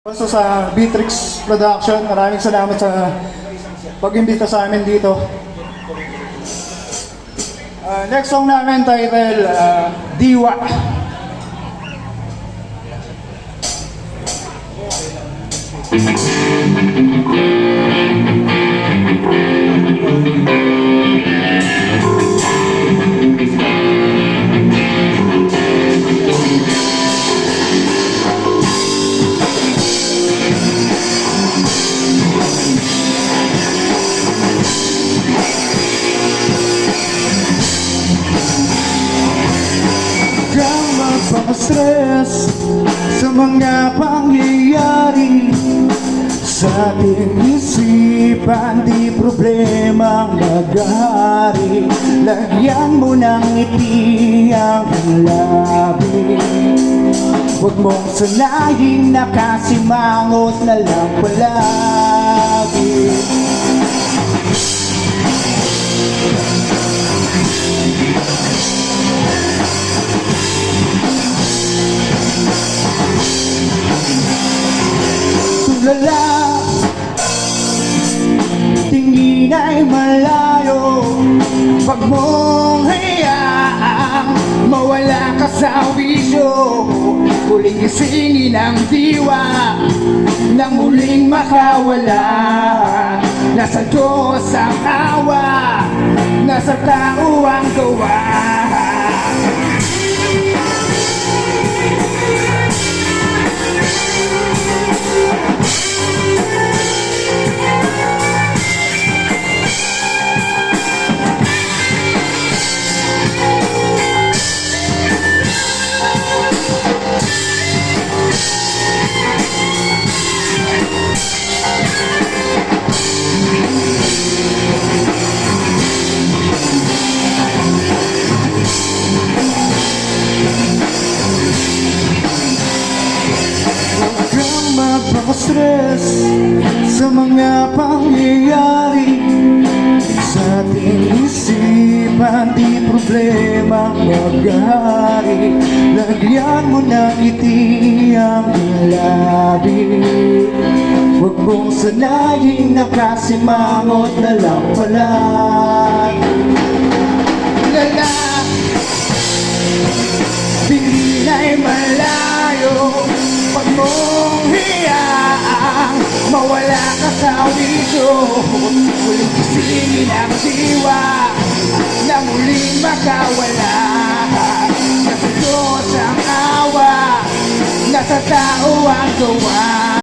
Basta sa Beatrix Production, maraming salamat sa pag-imbita sa amin dito. Next song namin title, Diwa. Stress sa mga pangyayari sa ating isipan, di problemang nag-aari. Lagyan mo ng ngiti ang labi. Huwag mong sanayin, nakasimangot na lang palagi. Tulala, tingin ay malayo. Pag mong hayaang mawala ka sa wisyo, muling isingin ang diwa nang muling makawala. Nasa Diyos ang awa, nasa tao ang gawa. Stress sa mga pangyayari sa ating isipan, di problema mag-ahari. Lagyan mo ng ngiti ang labi. Huwag mong sanayin, nakasimangot na lang palagi. Lala, tingin ay malayo. Pag mong hiyaang mawala ka sa wisyo, muling isingin ang diwa na muling makawala. Nasa Diyos ang awa, nasa tao ang gawa.